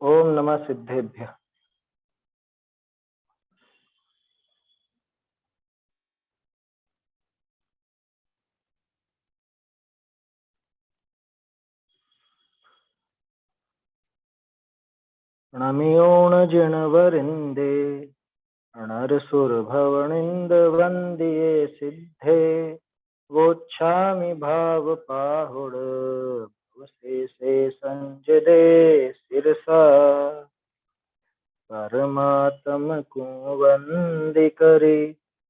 ओम नमः सिद्धेभ्यः। प्रणम्योण जिणवरिन्दे अणरसुरभवनिन्द वन्द्ये सिद्धे गोच्छामि भावपाहुड शेषे संजदे शिरसा परमात्म को वंदे करे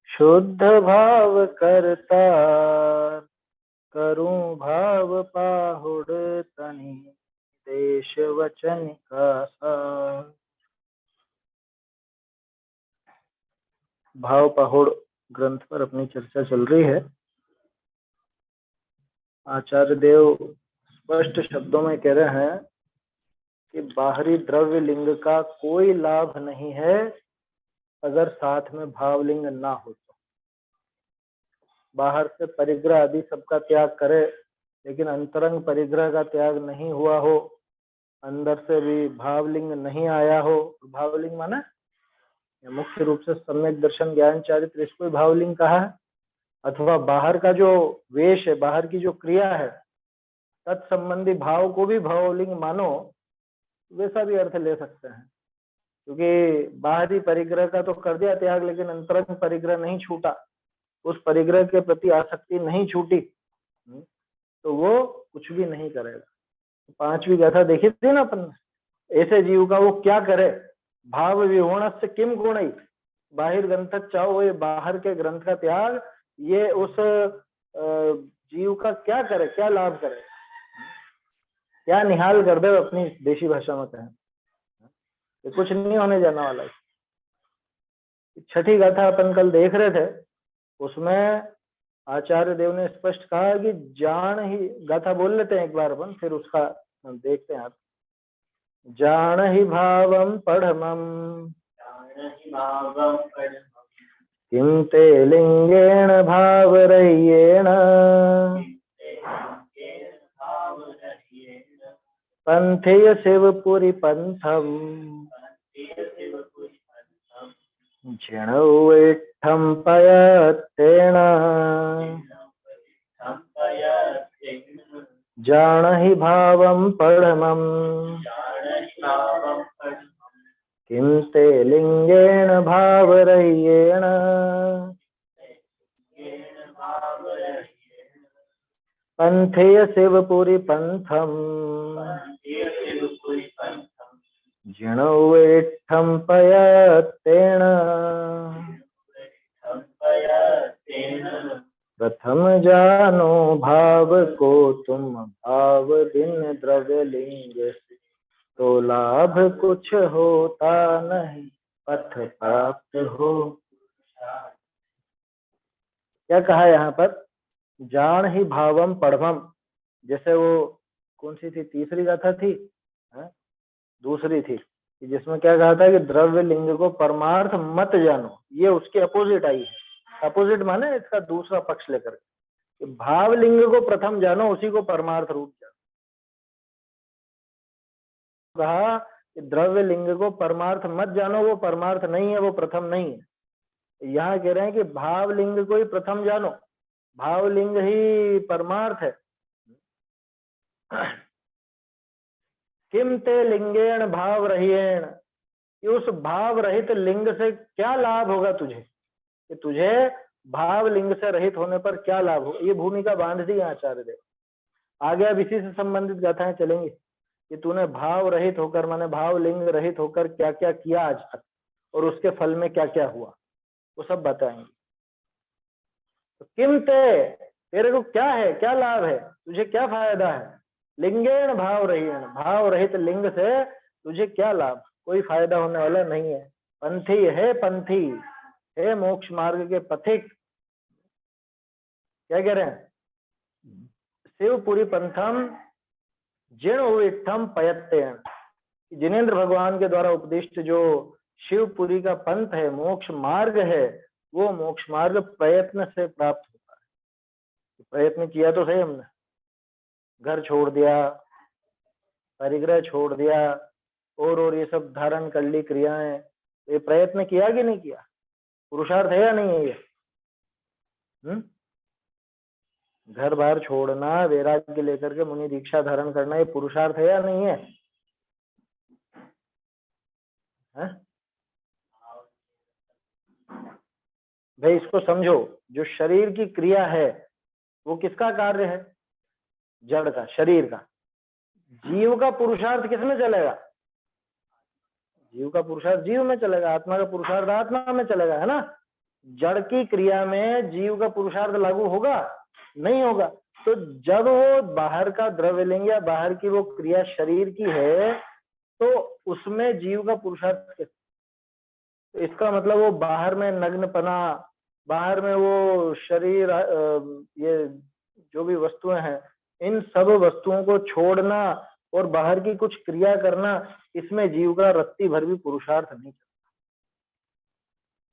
शुद्ध भाव करता करूं भाव पाहुड तनि देश वचन का सार। भाव पहुड़ ग्रंथ पर अपनी चर्चा चल रही है। आचार्य देव स्पष्ट शब्दों में कह रहे हैं कि बाहरी द्रव्य लिंग का कोई लाभ नहीं है अगर साथ में भावलिंग ना हो तो। बाहर से परिग्रह आदि सबका त्याग करे लेकिन अंतरंग परिग्रह का त्याग नहीं हुआ हो, अंदर से भी भावलिंग नहीं आया हो। भावलिंग माना मुख्य रूप से सम्यक दर्शन ज्ञान चारित्र, इसको भावलिंग कहा है। अथवा बाहर का जो वेश है, बाहर की जो क्रिया है, तत्संबंधी भाव को भी भावलिंग मानो, वैसा भी अर्थ ले सकते हैं। क्योंकि बाहरी परिग्रह का तो कर दिया त्याग लेकिन अंतरंग परिग्रह नहीं छूटा, उस परिग्रह के प्रति आसक्ति नहीं छूटी, तो वो कुछ भी नहीं करेगा। पांचवी गाथा देखी थी ना अपन, ऐसे जीव का वो क्या करे। भाव विहोण से किम गुण, बाहिर ग्रंथ चाहो, ये बाहर के ग्रंथ का त्याग ये उस जीव का क्या करे, क्या लाभ करे, क्या निहाल कर दे, अपनी देशी भाषा में कहें तो कुछ नहीं होने जाने वाला है। छठी गाथा अपन कल देख रहे थे, उसमें आचार्य देव ने स्पष्ट कहा कि जान ही, गाथा बोल लेते हैं एक बार अपन, फिर उसका देखते हैं। आप जान ही भावम पढ़मम किम ते लिंगेण भावरय्येण पंथेय शिवपुरी पंथम जिणौविट्ठं पयत्तेन जाणहि भावं पढ़मं किं ते लिंगेण भावरय्येण पंथेय शिवपुरी पंथम जिणौविट्ठं पयत्तेन प्रथम जानो भाव को तुम भाव बिन द्रव्य लिंग तो लाभ कुछ होता नहीं पथ प्राप्त हो। क्या कहा यहाँ पर, जान ही भावम पढ़मम, जैसे वो कौन सी थी, तीसरी गाथा थी, दूसरी थी, जिसमें क्या कहा था कि द्रव्य लिंग को परमार्थ मत जानो, ये उसके अपोजिट आई है। अपोजिट माने इसका दूसरा पक्ष लेकर कि भाव लिंग को प्रथम जानो, उसी को परमार्थ रूप जानो। कहा कि द्रव्य लिंग को परमार्थ मत जानो, वो परमार्थ नहीं है, वो प्रथम नहीं है। यहाँ कह रहे हैं कि भाव लिंग को ही प्रथम जानो, भाव लिंग ही परमार्थ है। किम ते लिंगेण भाव रहियेण, कि उस भाव रहित लिंग से क्या लाभ होगा तुझे, कि तुझे भाव लिंग से रहित होने पर क्या लाभ हो। ये भूमिका बांध दी आचार्य देव। आगे अब इसी से संबंधित गाथाएं चलेंगी कि तूने भाव रहित होकर, माने भाव लिंग रहित होकर क्या क्या किया आज तक और उसके फल में क्या क्या हुआ, वो सब बताएंगे। तो किम ते, तेरे को क्या है, क्या लाभ है, तुझे क्या फायदा है। लिंगेण भाव रहियेण, भाव रहित लिंग से तुझे क्या लाभ, कोई फायदा होने वाला नहीं है। पंथी है, पंथी है, मोक्ष मार्ग के पथिक। क्या कह रहे हैं, शिवपुरी पंथम जिणौविट्ठं पयत्तेन, जिनेन्द्र भगवान के द्वारा उपदिष्ट जो शिवपुरी का पंथ है, मोक्ष मार्ग है, वो मोक्ष मार्ग प्रयत्न से प्राप्त होता है। प्रयत्न किया तो सही हमने, घर छोड़ दिया, परिग्रह छोड़ दिया, और ये सब धारण कर ली क्रियाएं, ये प्रयत्न किया कि नहीं किया? पुरुषार्थ है या नहीं है ये? घर बार छोड़ना, वैराग्य लेकर के मुनि दीक्षा धारण करना, ये पुरुषार्थ है या नहीं है? भाई इसको समझो, जो शरीर की क्रिया है वो किसका कार्य है? जड़ का, शरीर का। जीव का पुरुषार्थ किसमें चलेगा? जीव का पुरुषार्थ जीव में चलेगा, आत्मा का पुरुषार्थ आत्मा में चलेगा, है ना? जड़ की क्रिया में जीव का पुरुषार्थ लागू होगा? नहीं होगा। तो जब वो बाहर का द्रव्य लेंगे या बाहर की वो क्रिया शरीर की है, तो उसमें जीव का पुरुषार्थ किस? तो इसका मतलब वो बाहर में नग्नपना, बाहर में वो शरीर, ये जो भी वस्तुएं हैं, इन सब वस्तुओं को छोड़ना और बाहर की कुछ क्रिया करना, इसमें जीव का रत्ती भर भी पुरुषार्थ नहीं चलता।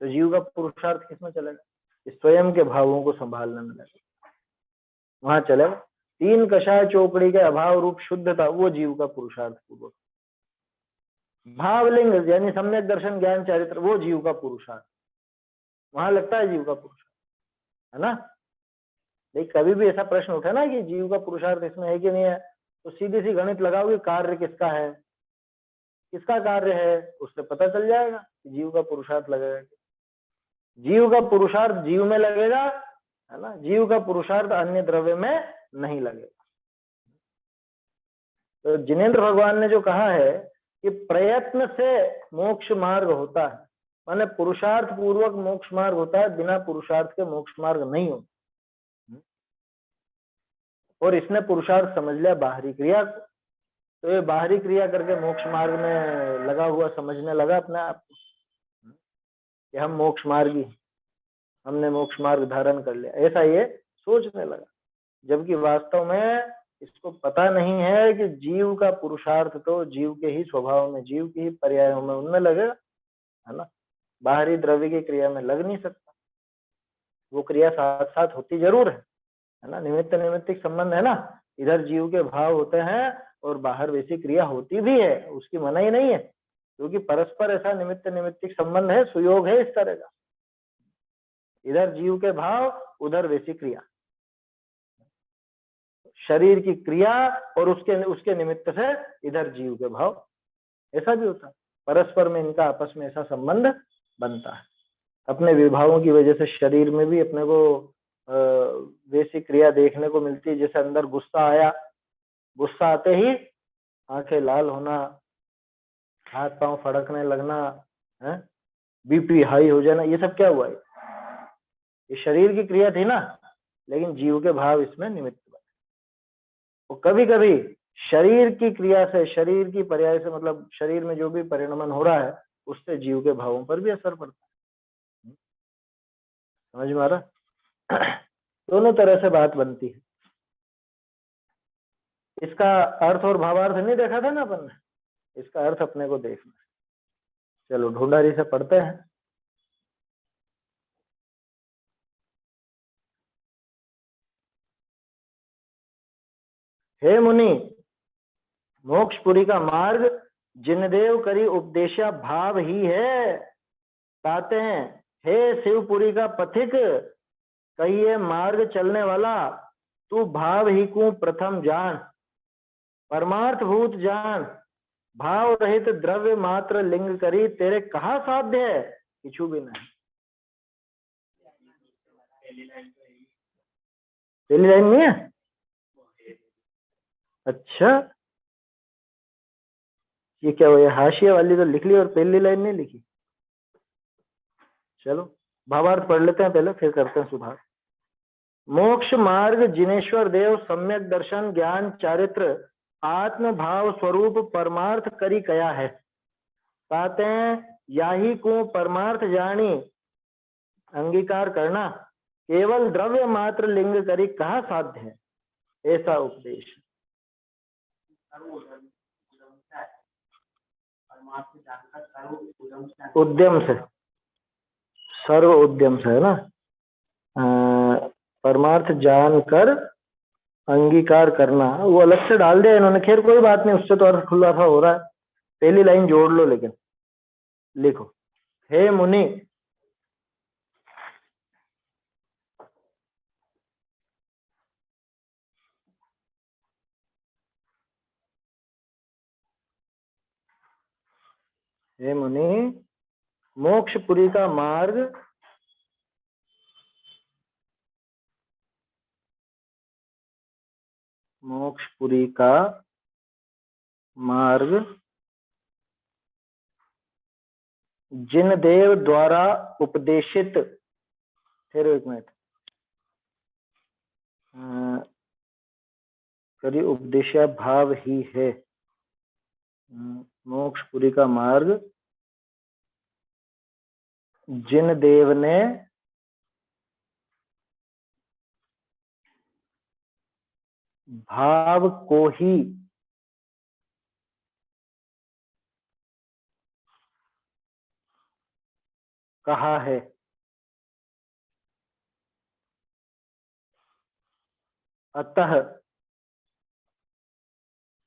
तो जीव का पुरुषार्थ किसमें चलेगा? स्वयं के भावों को संभालने में लगेगा, वहां चलेगा। तीन कषाय चौकड़ी के अभाव रूप शुद्धता, वो जीव का पुरुषार्थ पूर्वक। भावलिंग यानी सम्यक दर्शन ज्ञान चारित्र, वो जीव का पुरुषार्थ, वहां लगता है जीव का पुरुषार्थ, है ना? लेकिन कभी भी ऐसा प्रश्न उठे ना कि जीव का पुरुषार्थ इसमें है कि नहीं है, तो सीधी सी गणित लगाओगे, कार्य किसका है, किसका कार्य है, उससे पता चल जाएगा कि जीव का पुरुषार्थ लगेगा। जीव का पुरुषार्थ जीव में लगेगा, है ना? जीव का पुरुषार्थ अन्य द्रव्य में नहीं लगेगा। तो जिनेंद्र भगवान ने जो कहा है कि प्रयत्न से मोक्ष मार्ग होता है, माने पुरुषार्थ पूर्वक मोक्ष मार्ग होता है, बिना पुरुषार्थ के मोक्ष मार्ग नहीं होता। और इसने पुरुषार्थ समझ लिया बाहरी क्रिया को, तो ये बाहरी क्रिया करके मोक्ष मार्ग में लगा हुआ समझने लगा अपने आप को कि हम मोक्ष मार्गी, हमने मोक्ष मार्ग धारण कर लिया, ऐसा ये सोचने लगा। जबकि वास्तव में इसको पता नहीं है कि जीव का पुरुषार्थ तो जीव के ही स्वभाव में, जीव के ही पर्यायों में, उनमें लगेगा, है ना? बाहरी द्रव्य की क्रिया में लग नहीं सकता। वो क्रिया साथ साथ होती जरूर है ना? निमित्त निमित्तिक संबंध है ना, इधर जीव के भाव होते हैं और बाहर वैसी क्रिया होती भी है, उसकी मनाही नहीं है, क्योंकि परस्पर ऐसा निमित्त निमित्तिक संबंध है, सुयोग है इस तरह का। इधर जीव के भाव, उधर वैसी क्रिया, शरीर की क्रिया और उसके निमित्त से इधर जीव के भाव, ऐसा भी होता है। परस्पर में इनका आपस में ऐसा संबंध बनता है। अपने विभावों की वजह से शरीर में भी अपने को वैसी क्रिया देखने को मिलती है, जैसे अंदर गुस्सा आया, गुस्सा आते ही आंखें लाल होना, हाथ पांव फड़कने लगना, है, बीपी हाई हो जाना, ये सब क्या हुआ है? ये शरीर की क्रिया थी ना, लेकिन जीव के भाव इसमें निमित्त बने। और कभी कभी शरीर की क्रिया से, शरीर की पर्याय से, मतलब शरीर में जो भी परिणमन हो रहा है उससे जीव के भावों पर भी असर पड़ता है। समझ में आ रहा? दोनों तरह से बात बनती है। इसका अर्थ और भावार्थ नहीं देखा था ना अपन ने, इसका अर्थ अपने को देखना है। चलो ढूंढारी से पढ़ते हैं। हे मुनि, मोक्षपुरी का मार्ग जिनदेव करी उपदेशा भाव ही है। कहते हैं, हे शिवपुरी का पथिक, कहिए मार्ग चलने वाला, तू भाव ही को प्रथम जान, परमार्थ भूत जान, भाव रहित द्रव्य मात्र लिंग करी, तेरे कहा साध्य है, किछु भी नहीं। पहली लाइन नहीं है? अच्छा, ये क्या हुआ? हाशिया वाली तो लिख ली और पहली लाइन नहीं लिखी। चलो भावार्थ पढ़ लेते हैं पहले, फिर करते हैं सुधार। मोक्ष मार्ग जिनेश्वर देव सम्यक दर्शन ज्ञान चारित्र आत्म भाव स्वरूप परमार्थ करी कया है। कहते हैं, याही को परमार्थ जानी अंगीकार करना, केवल द्रव्य मात्र लिंग करी कहा साध्य है, ऐसा उपदेश। उद्यम से, सर्व उद्यम से, है ना? परमार्थ जानकर अंगीकार करना, वो अलग से डाल दिया इन्होंने, खैर कोई बात नहीं, उससे तो अर्थ खुला था हो रहा है। पहली लाइन जोड़ लो, लेकिन लिखो, हे मुनि, हे मुनि, मोक्षपुरी का मार्ग मोक्षपुरी का मार्ग जिन देव द्वारा उपदेशित, फिर एक मिनट, करी उपदेशा भाव ही है। मोक्षपुरी का मार्ग जिन देव ने भाव को ही कहा है। अतः,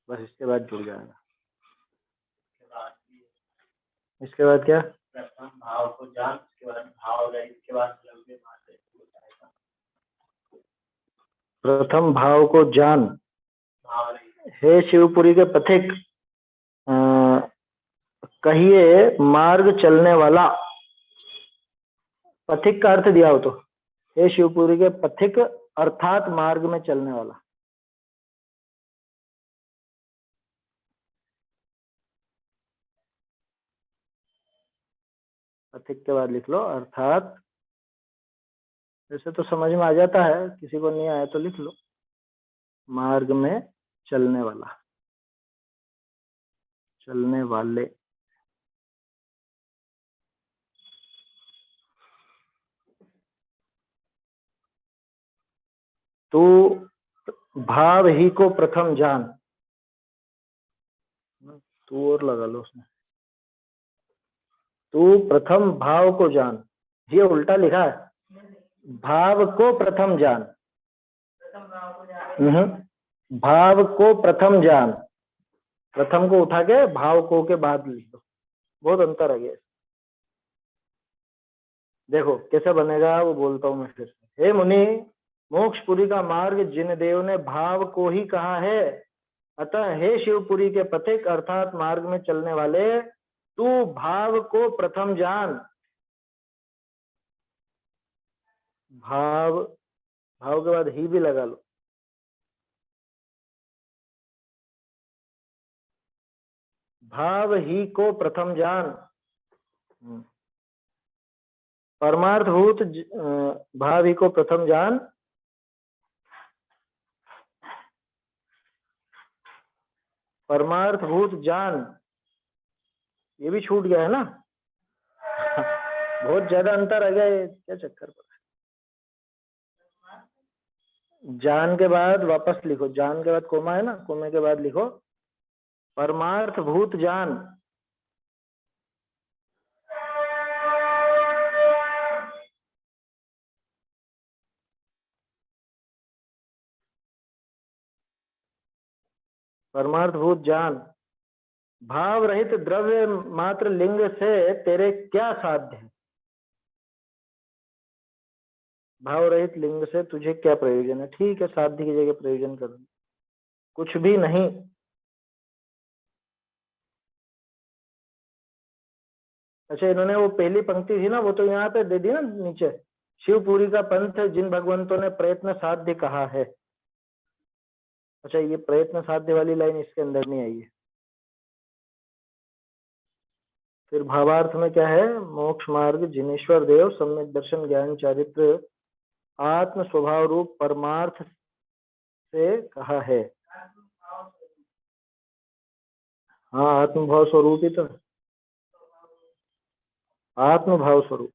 बस इसके बाद जुड़ जाएगा। इसके बाद क्या? प्रथम भाव को जान, इसके बाद भाव रहित, इसके बाद प्रथम भाव को जान। हे शिवपुरी के पथिक, कहिए मार्ग चलने वाला। पथिक का अर्थ दिया हो तो, हे शिवपुरी के पथिक अर्थात मार्ग में चलने वाला। पथिक के बाद लिख लो अर्थात। वैसे तो समझ में आ जाता है, किसी को नहीं आया तो लिख लो, मार्ग में चलने वाला, चलने वाले। तू भाव ही को प्रथम जान, तू और लगा लो उसमें, तू प्रथम भाव को जान। ये उल्टा लिखा है, भाव को प्रथम जान। भाव को प्रथम जान, प्रथम को उठा के भाव को के बाद लिख दो, बहुत अंतर है ये। देखो कैसे बनेगा वो बोलता हूं मैं फिर से। हे मुनि, मोक्षपुरी का मार्ग जिन देव ने भाव को ही कहा है, अतः हे शिवपुरी के पथिक अर्थात मार्ग में चलने वाले, तू भाव को प्रथम जान। भाव, भाव के बाद ही भी लगा लो। भाव ही को प्रथम जान, परमार्थभूत भाव ही को प्रथम जान, परमार्थभूत जान। ये भी छूट गया है ना। बहुत ज्यादा अंतर आ गया, क्या चक्कर पड़ा। जान के बाद वापस लिखो, जान के बाद कोमा है ना, कोमे के बाद लिखो परमार्थभूत जान। परमार्थभूत जान, भाव रहित द्रव्य मात्र लिंग से तेरे क्या साध्य है। भाव रहित लिंग से तुझे क्या प्रयोजन है। ठीक है, साध्य की जगह प्रयोजन कर, कुछ भी नहीं। अच्छा, इन्होंने वो पहली पंक्ति थी ना, वो तो यहाँ पे दे दी ना नीचे, शिवपुरी का पंथ जिन भगवंतों ने प्रयत्न साध्य कहा है। अच्छा, ये प्रयत्न साध्य वाली लाइन इसके अंदर नहीं आई है। फिर भावार्थ में क्या है, मोक्ष मार्ग जिनेश्वर देव सम्यक दर्शन ज्ञान चारित्र आत्म स्वभाव रूप परमार्थ से कहा है। हाँ, आत्मभाव स्वरूप ही तो, आत्मभाव स्वरूप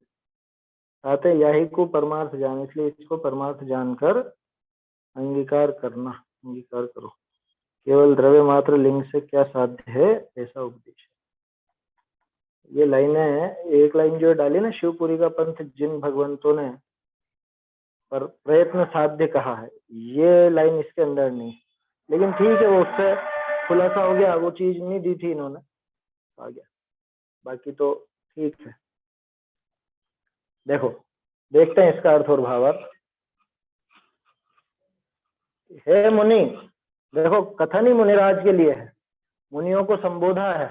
आते यही को परमार्थ जान, इसलिए इसको परमार्थ जानकर अंगीकार करना, अंगीकार करो। केवल द्रव्य मात्र लिंग से क्या साध्य है, ऐसा उपदेश है। ये लाइनें, एक लाइन जो डाली ना, शिवपुरी का पंथ जिन भगवंतों ने पर प्रयत्न साध्य कहा है, ये लाइन इसके अंदर नहीं, लेकिन ठीक है, वो उससे खुलासा हो गया, वो चीज नहीं दी थी इन्होंने, आ गया, बाकी तो ठीक है। देखो देखते हैं इसका अर्थ और भावार्थ। हे मुनि, देखो कथन ही मुनिराज के लिए है, मुनियों को संबोधा है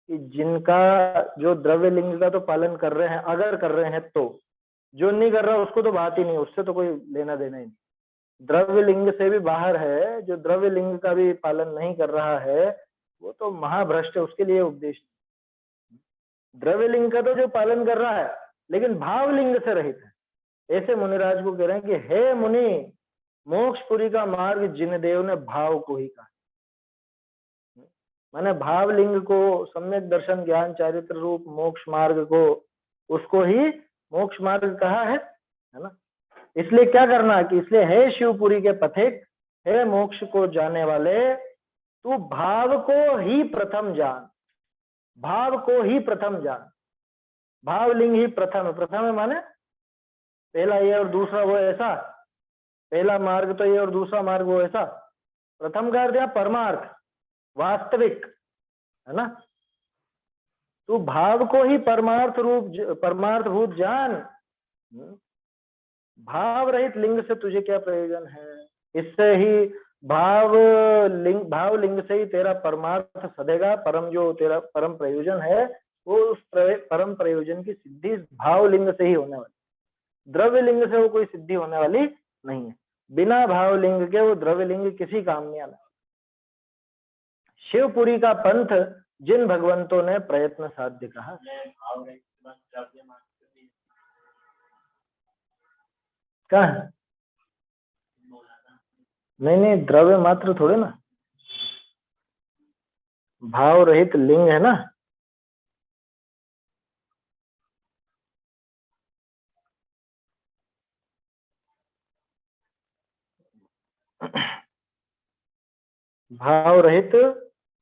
कि जिनका जो द्रव्य लिंग का तो पालन कर रहे हैं, अगर कर रहे हैं तो, जो नहीं कर रहा उसको तो बात ही नहीं, उससे तो कोई लेना देना ही नहीं। द्रव्य लिंग से भी बाहर है, जो द्रव्य लिंग का भी पालन नहीं कर रहा है वो तो महाभ्रष्ट है, उसके लिए उपदेश। द्रव्य लिंग का तो जो पालन कर रहा है लेकिन भाव लिंग से रहित है, ऐसे मुनिराज को कह रहे हैं कि हे मुनि, मोक्षपुरी का मार्ग जिन देव ने भाव को ही कहा। माने भाव लिंग को, सम्यक दर्शन ज्ञान चारित्र रूप मोक्ष मार्ग को, उसको ही मोक्ष मार्ग कहा है ना। इसलिए क्या करना कि इसलिए हे शिवपुरी के पथिक, हे मोक्ष को जाने वाले, तू भाव को ही प्रथम जान, भाव को ही प्रथम जान। भाव लिंग ही प्रथम है, प्रथम है माने पहला ये और दूसरा वो, ऐसा पहला मार्ग तो ये और दूसरा मार्ग वो, ऐसा। प्रथम का अर्थ परमार्थ, वास्तविक, है ना। तू भाव को ही परमार्थ रूप, परमार्थ भूत जान। भाव रहित लिंग से तुझे क्या प्रयोजन है? इससे ही भाव लिंग से ही तेरा परमार्थ सधेगा। परम जो तेरा परम प्रयोजन है वो उस परम प्रयोजन की सिद्धि भाव लिंग से ही होने वाली, द्रव्य लिंग से वो कोई सिद्धि होने वाली नहीं है। बिना भाव लिंग के वो द्रव्य लिंग किसी काम नहीं आना। शिवपुरी का पंथ जिन भगवंतों ने प्रयत्न साध्य कहा। कहा है? नहीं, द्रव्य मात्र थोड़े ना, भाव रहित लिंग है ना। भाव रहित,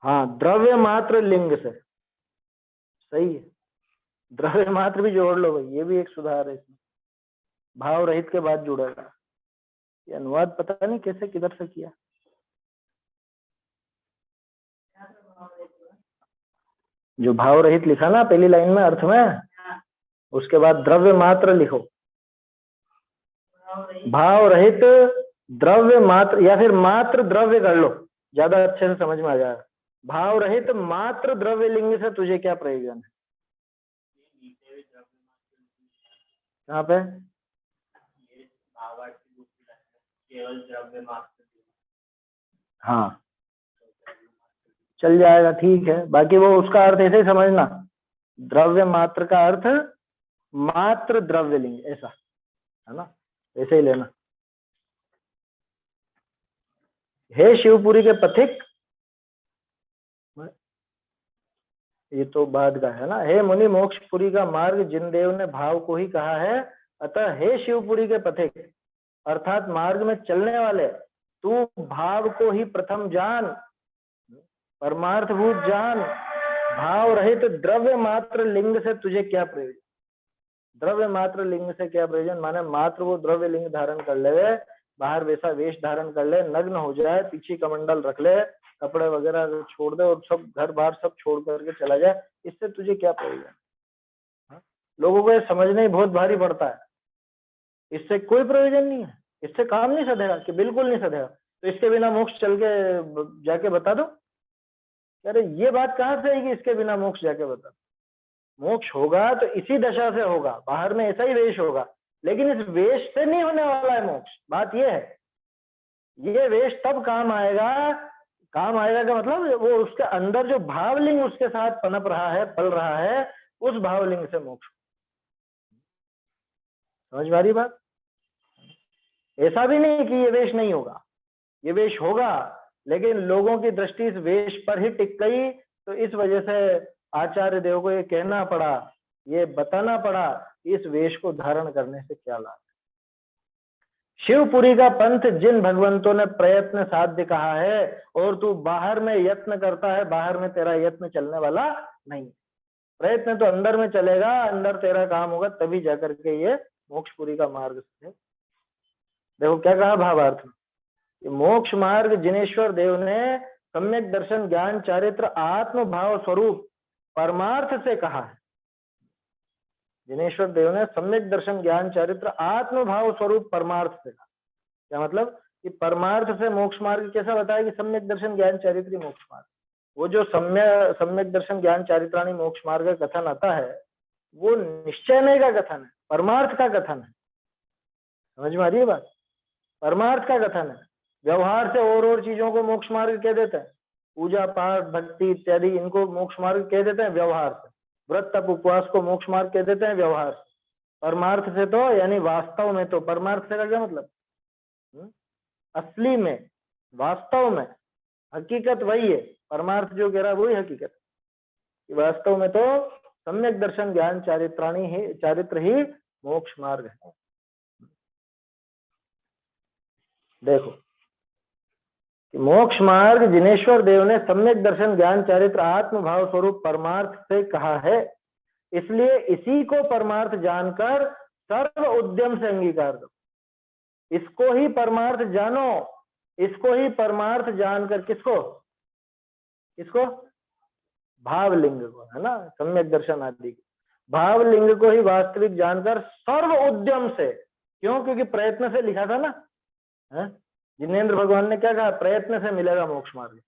हाँ, द्रव्य मात्र लिंग से, सही है। द्रव्य मात्र भी जोड़ लो भाई, ये भी एक सुधार है इसमें, भाव रहित के बाद जुड़ेगा। ये अनुवाद पता नहीं कैसे किधर से किया। जो भाव रहित लिखा ना पहली लाइन में अर्थ में, उसके बाद द्रव्य मात्र लिखो। भाव रहित द्रव्य मात्र, या फिर मात्र द्रव्य कर लो, ज्यादा अच्छे से समझ में आ जाएगा। भाव रहित मात्र द्रव्य लिंग से तुझे क्या प्रयोजन है? कहाँ पे? हाँ, चल जाएगा, ठीक है। बाकी वो उसका अर्थ ऐसे ही समझना, द्रव्य मात्र का अर्थ मात्र द्रव्य लिंग, ऐसा है ना, ऐसे ही लेना। हे शिवपुरी के पथिक, ये तो बाद का है ना। हे मुनि, मोक्षपुरी का मार्ग जिन देव ने भाव को ही कहा है, अतः हे शिवपुरी के पथिक, अर्थात मार्ग में चलने वाले, तू भाव को ही प्रथम जान, परमार्थभूत जान। भाव रहित द्रव्य मात्र लिंग से तुझे क्या प्रयोजन? द्रव्य मात्र लिंग से क्या प्रयोजन? माने मात्र वो द्रव्य लिंग धारण कर ले, बाहर वैसा वेश धारण कर ले, नग्न हो जाए, पीछे कमंडल रख ले, कपड़े वगैरह छोड़ दे और सब घर बार सब छोड़ करके चला जाए, इससे तुझे क्या प्रयोजन? लोगों को ये समझना ही बहुत भारी पड़ता है। इससे कोई प्रयोजन नहीं है, इससे काम नहीं सधेगा, कि बिल्कुल नहीं सधेगा। तो इसके बिना मोक्ष चल के जाके बता दो। अरे ये बात कहाँ से आएगी इसके बिना मोक्ष जाके बता? मोक्ष होगा तो इसी दशा से होगा, बाहर में ऐसा ही वेश होगा, लेकिन इस वेश से नहीं होने वाला है मोक्ष। बात ये है, ये वेश तब काम आएगा का मतलब वो उसके अंदर जो भावलिंग उसके साथ पनप रहा है, पल रहा है, उस भावलिंग से मोक्ष। समझ में आ रही बात? ऐसा भी नहीं कि ये वेश नहीं होगा, ये वेश होगा, लेकिन लोगों की दृष्टि इस वेश पर ही टिक गई, तो इस वजह से आचार्य देव को ये कहना पड़ा, ये बताना पड़ा, इस वेश को धारण करने से क्या लाभ। शिवपुरी का पंथ जिन भगवंतों ने प्रयत्न साध्य कहा है, और तू बाहर में यत्न करता है, बाहर में तेरा यत्न चलने वाला नहीं। प्रयत्न तो अंदर में चलेगा, अंदर तेरा काम होगा, तभी जाकर के ये मोक्षपुरी का मार्ग से। देखो क्या कहा भावार्थ में, मोक्ष मार्ग जिनेश्वर देव ने सम्यक दर्शन ज्ञान चारित्र आत्म भाव स्वरूप परमार्थ से कहा है। जिनेश्वर देव ने सम्यक दर्शन ज्ञान चरित्र आत्म भाव स्वरूप परमार्थ से कहा। क्या मतलब कि परमार्थ से मोक्ष मार्ग कैसा बताया कि सम्यक दर्शन ज्ञान चरित्र मोक्ष मार्ग। वो जो सम्यक दर्शन ज्ञान चारित्राणी मोक्ष मार्ग का कथन आता है वो निश्चय नहीं का कथन है, परमार्थ का कथन है। समझ में आ रही है बात? परमार्थ का कथन है। व्यवहार से और चीजों को मोक्ष मार्ग कह देते हैं, पूजा पाठ भक्ति इत्यादि इनको मोक्ष मार्ग कह देते हैं व्यवहार से। व्रत तप उपवास को मोक्ष मार्ग कह देते हैं व्यवहार से। परमार्थ से तो यानी वास्तव में तो, परमार्थ से का क्या मतलब? असली में, वास्तव में, हकीकत वही है। परमार्थ जो कह रहा है वही हकीकत है। वास्तव में तो सम्यक दर्शन ज्ञान चारित्र ही मोक्ष मार्ग है। देखो कि मोक्ष मार्ग जिनेश्वर देव ने सम्यक दर्शन ज्ञान चरित्र आत्म भाव स्वरूप परमार्थ से कहा है, इसलिए इसी को परमार्थ जानकर सर्व उद्यम से अंगीकार करो। इसको ही परमार्थ जानो, इसको ही परमार्थ जानकर, किसको? इसको भावलिंग को, है ना, सम्यक दर्शन आदि भावलिंग को ही वास्तविक जानकर सर्व उद्यम से। क्यों? क्योंकि प्रयत्न से लिखा था ना, है? जिनेंद्र भगवान ने क्या कहा? प्रयत्न से मिलेगा मोक्ष मार्ग।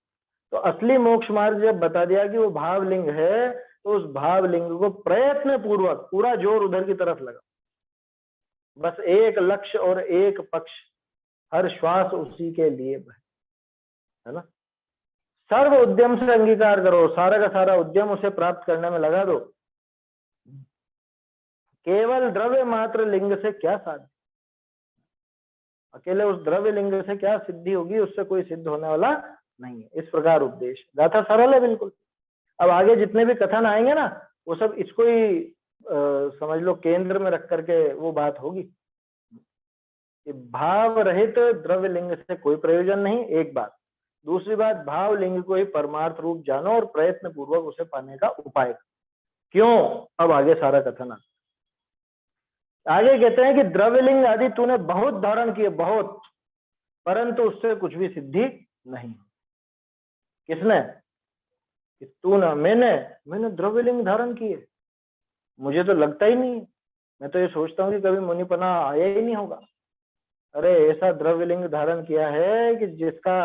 तो असली मोक्ष मार्ग जब बता दिया कि वो भावलिंग है तो उस भावलिंग को प्रयत्न पूर्वक पूरा जोर उधर की तरफ लगा, बस एक लक्ष्य और एक पक्ष, हर श्वास उसी के लिए, है ना। सर्व उद्यम से अंगीकार करो, सारा का सारा उद्यम उसे प्राप्त करने में लगा दो। केवल द्रव्य मात्र लिंग से क्या साध्य? अकेले उस द्रव्य लिंग से क्या सिद्धि होगी? उससे कोई सिद्ध होने वाला नहीं है। इस प्रकार उपदेश, गाथा सरल है बिल्कुल। अब आगे जितने भी कथन आएंगे ना वो सब इसको ही समझ लो केंद्र में रख करके वो बात होगी कि भाव रहित द्रव्य लिंग से कोई प्रयोजन नहीं, एक बात। दूसरी बात, भाव लिंग को ही परमार्थ रूप जानो और प्रयत्न पूर्वक उसे पाने का उपाय। क्यों? अब आगे सारा कथन आता। आगे कहते हैं कि द्रव्यलिंग आदि तूने बहुत धारण किए, बहुत, परंतु उससे कुछ भी सिद्धि नहीं। किसने? कि तू ना, मैंने द्रव्यलिंग धारण किए, मुझे तो लगता ही नहीं। मैं तो ये सोचता हूँ कि कभी मुनिपना आया ही नहीं होगा। अरे ऐसा द्रव्यलिंग धारण किया है कि जिसका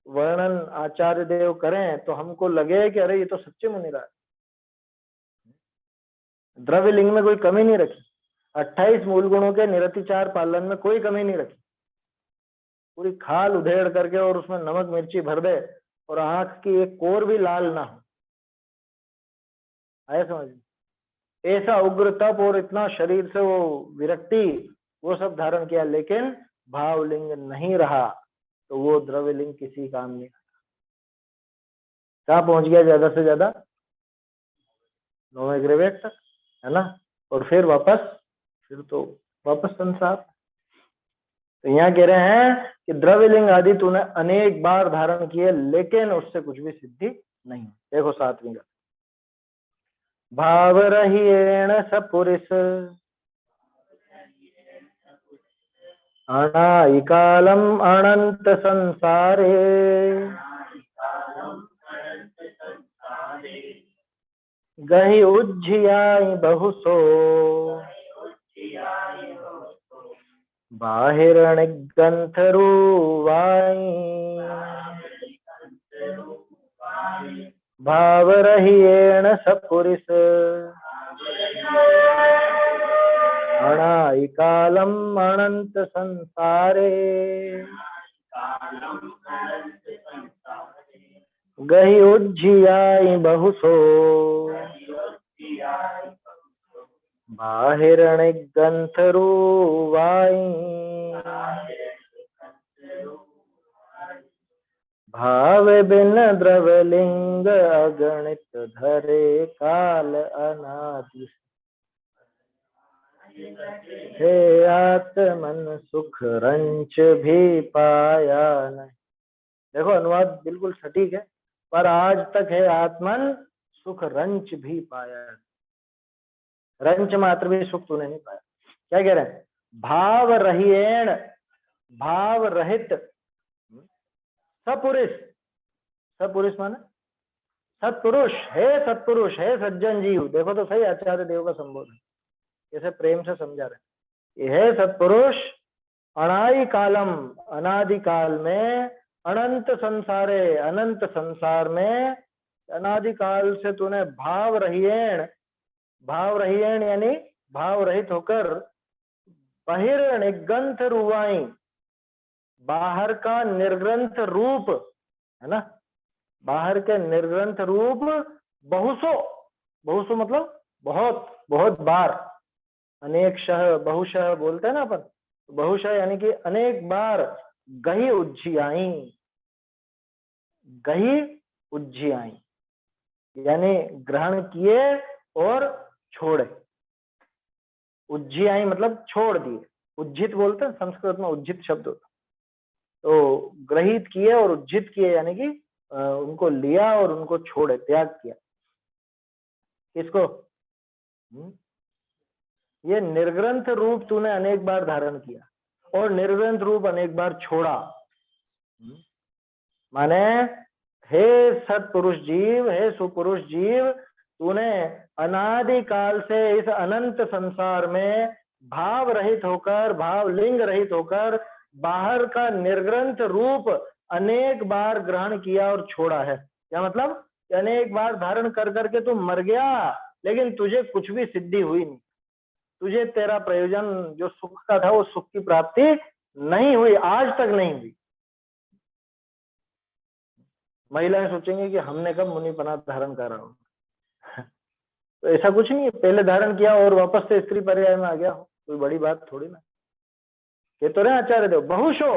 वर्णन आचार्य देव करें तो हमको लगे कि अरे ये तो सच्चे मुनिराज। द्रव्यलिंग में कोई कमी नहीं रखी, 28 मूल गुणों के निरतिचार पालन में कोई कमी नहीं रखी। पूरी खाल उधेड़ करके और उसमें नमक मिर्ची भर दे और आंख की एक कोर भी लाल ना हो, आया समझ? ऐसा उग्र तप और इतना शरीर से वो विरक्ति, वो सब धारण किया, लेकिन भावलिंग नहीं रहा तो वो द्रव्यलिंग किसी काम नहीं। कहाँ पहुंच गया? ज्यादा से ज्यादा 9वें ग्रेवेट तक, है ना। और फिर तो वापस संसार। तो यहाँ कह रहे हैं कि द्रव्यलिंग आदि तूने अनेक बार धारण किए लेकिन उससे कुछ भी सिद्धि नहीं। देखो 7वीं का, भाव रहिएण सपुरुष अनादिकालम अनंत संसारे गहि उज्जियाई बहुसो बाहिरणिगंथरुवाई भाव रहिएण सपुरुष अनादिकालम अनंत संसारे गहि उज्जियाई बहुसो बाहिरणिगंथरुवाई भाव बिन द्रवलिंग अगणित धरे काल अनादि हे आत्मन सुख रंच भी पाया नहीं। देखो अनुवाद बिल्कुल सटीक है, पर आज तक है आत्मन सुख रंच भी पाया, रंच मात्र भी सुख तूने नहीं पाया। क्या कह रहे हैं? भाव रहिएण, भाव रहित सपुरुष, सपुरुष माने सत्पुरुष, हे सज्जन जीव, देखो तो सही आचार्य देव का संबोधन कैसे प्रेम से समझा रहे। हे सत्पुरुष, अनादि कालम, अनादि काल में, अनंत संसारे, अनंत संसार में, अनादि काल से तूने भाव रहियेण, भाव रहियेण यानी भाव रहित होकर, बहिर्निग्रंथ रूवाई, बाहर का निर्ग्रंथ रूप है ना, बाहर के निर्ग्रंथ रूप, बहुसो, बहुसो मतलब बहुत, बहुत बार, अनेक शह बहुशः बोलते हैं ना अपन, बहुशः यानी कि अनेक बार, गही उज्जियाई, गही उज्जियाई यानी ग्रहण किए और छोड़े, उज्जियाई मतलब छोड़ दिए, उज्जित बोलते हैं संस्कृत में, उज्जित शब्द होता, तो ग्रहित किए और उज्जित किए यानी कि उनको लिया और उनको छोड़े, त्याग किया। किसको? ये निर्ग्रंथ रूप तूने अनेक बार धारण किया और निर्ग्रंथ रूप अनेक बार छोड़ा। माने हे सत्पुरुष जीव, हे सुपुरुष जीव, तूने अनादि काल से इस अनंत संसार में भाव रहित होकर, भाव लिंग रहित होकर, बाहर का निर्ग्रंथ रूप अनेक बार ग्रहण किया और छोड़ा है। क्या मतलब? अनेक बार धारण कर करके तू मर गया, लेकिन तुझे कुछ भी सिद्धि हुई नहीं, तुझे तेरा प्रयोजन जो सुख का था वो सुख की प्राप्ति नहीं हुई, आज तक नहीं हुई। महिलाएं सोचेंगे कि हमने कब मुनिपना धारण करा हो। तो ऐसा कुछ नहीं है, पहले धारण किया और वापस से स्त्री पर्याय में आ गया हो, कोई बड़ी बात थोड़ी ना। ये तो रहे आचार्य देव, बहुशो,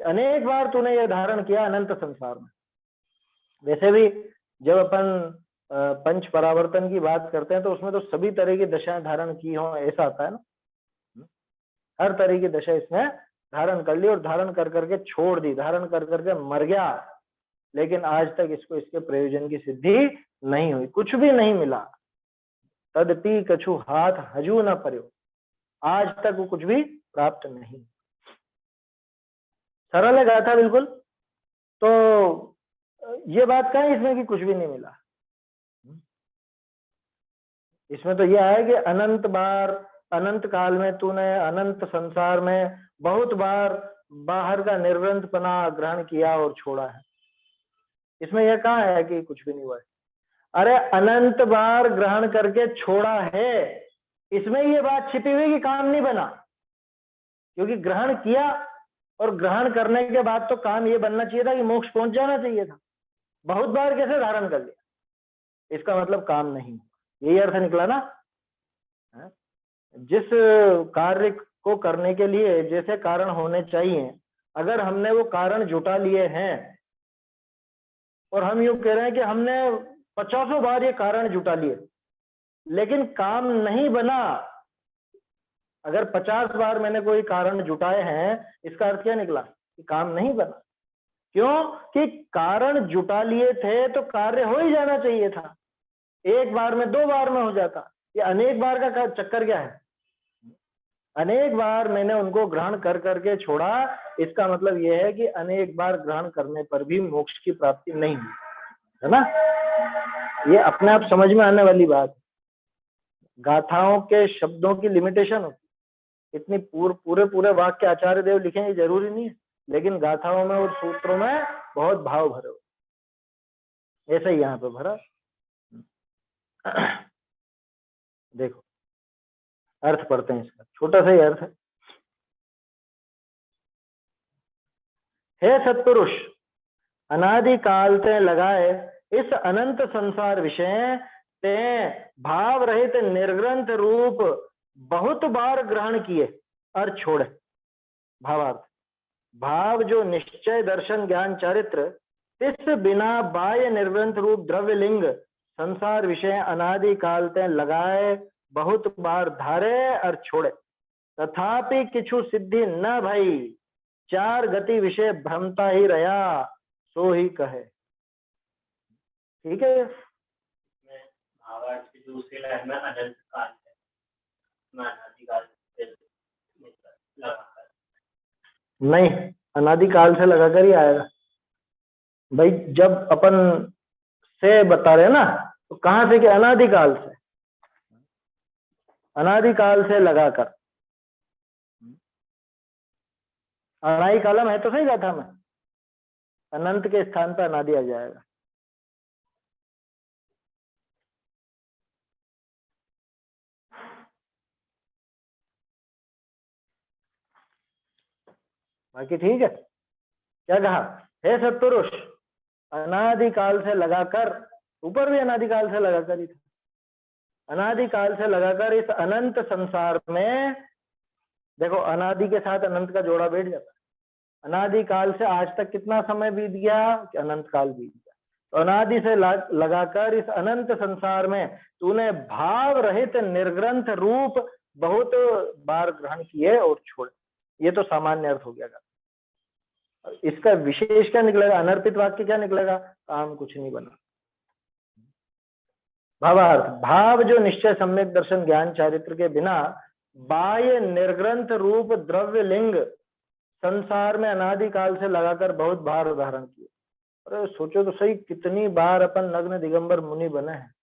अनेक बार तूने ये धारण किया अनंत संसार में। वैसे भी जब अपन पंच परावर्तन की बात करते हैं तो उसमें तो सभी तरह की दशाएं धारण की हो, ऐसा आता है ना, हर तरह की दशा इसमें धारण कर ली और धारण कर करके छोड़ दी, धारण कर करके मर गया, लेकिन आज तक इसको इसके प्रयोजन की सिद्धि नहीं हुई, कुछ भी नहीं मिला। तदपि कछु हाथ हजू न पर्यो, आज तक वो कुछ भी प्राप्त नहीं। सरल है गाथा बिल्कुल। तो ये बात कहाँ इसमें कि कुछ भी नहीं मिला, इसमें तो यह है कि अनंत बार, अनंत काल में तूने अनंत संसार में बहुत बार बाहर का निर्ग्रंथपना ग्रहण किया और छोड़ा है। इसमें यह कहाँ है कि कुछ भी नहीं हुआ है? अरे अनंत बार ग्रहण करके छोड़ा है, इसमें ये बात छिपी हुई कि काम नहीं बना, क्योंकि ग्रहण किया और ग्रहण करने के बाद तो काम ये बनना चाहिए था कि मोक्ष पहुंच जाना चाहिए था। बहुत बार कैसे धारण कर लिया, इसका मतलब काम नहीं, यही अर्थ निकला ना। जिस कार्य को करने के लिए जैसे कारण होने चाहिए, अगर हमने वो कारण जुटा लिए हैं और हम यूं कह रहे हैं कि हमने 50 बार ये कारण जुटा लिए लेकिन काम नहीं बना, अगर 50 बार मैंने कोई कारण जुटाए हैं, इसका अर्थ क्या निकला कि काम नहीं बना। क्यों? कि कारण जुटा लिए थे तो कार्य हो ही जाना चाहिए था, एक बार में 2 बार में हो जाता। ये अनेक बार का चक्कर क्या है? अनेक बार मैंने उनको ग्रहण कर करके छोड़ा, इसका मतलब यह है कि अनेक बार ग्रहण करने पर भी मोक्ष की प्राप्ति नहीं हुई, है ना। ये अपने आप समझ में आने वाली बात। गाथाओं के शब्दों की लिमिटेशन होती, इतनी पूरे वाक्य आचार्य देव लिखेंगे जरूरी नहीं है, लेकिन गाथाओं में और सूत्रों में बहुत भाव भरे हो, ऐसा ही यहाँ पे भरा। देखो अर्थ पढ़ते हैं इसका, छोटा सा ही अर्थ है। हे सत्पुरुष, अनादि काल ते लगाए इस अनंत संसार विषय ते भाव रहित निर्ग्रंथ रूप बहुत बार ग्रहण किए और छोड़े। भावार्थ, भाव जो निश्चय दर्शन ज्ञान चरित्र इस बिना बाह्य निर्ग्रंथ रूप द्रव्य लिंग संसार विषय अनादि काल ते लगाए बहुत बार धारे और छोड़े, तथापि किछु सिद्धि न भई, 4 गति विषय भ्रमता ही रहा, सो ही कहे। ठीक है। दूसरी लाइन में अनंत काल है, अनादिकाल नहीं, अनादिकाल से लगाकर ही आएगा भाई। जब अपन से बता रहे ना, तो कहां से कि अनादिकाल से, अनादिकाल से लगाकर। अनादि कालम है तो सही गाथा में, अनंत के स्थान पर अनादि आ जाएगा। बाकी ठीक है। क्या कहा, हे सत्पुरुष, अनादिकाल से लगाकर, ऊपर भी अनादिकाल से लगाकर ही था, अनादिकाल से लगाकर इस अनंत संसार में, देखो अनादि के साथ अनंत का जोड़ा बैठ जाता है। अनादिकाल से आज तक कितना समय बीत गया कि अनंत काल बीत गया। तो अनादि से लगाकर इस अनंत संसार में तूने भाव रहित निर्ग्रंथ रूप बहुत बार ग्रहण किए और छोड़े। ये तो सामान्य अर्थ हो गया। इसका विशेष क्या निकलेगा, अनर्पित वाक्य क्या निकलेगा, काम कुछ नहीं बना। भावार्थ, भाव जो निश्चय सम्यक दर्शन ज्ञान चारित्र के बिना बाह्य निर्ग्रंथ रूप द्रव्य लिंग संसार में अनादिकाल से लगाकर बहुत बार धारण किए। अरे सोचो तो सही, कितनी बार अपन नग्न दिगंबर मुनि बने हैं,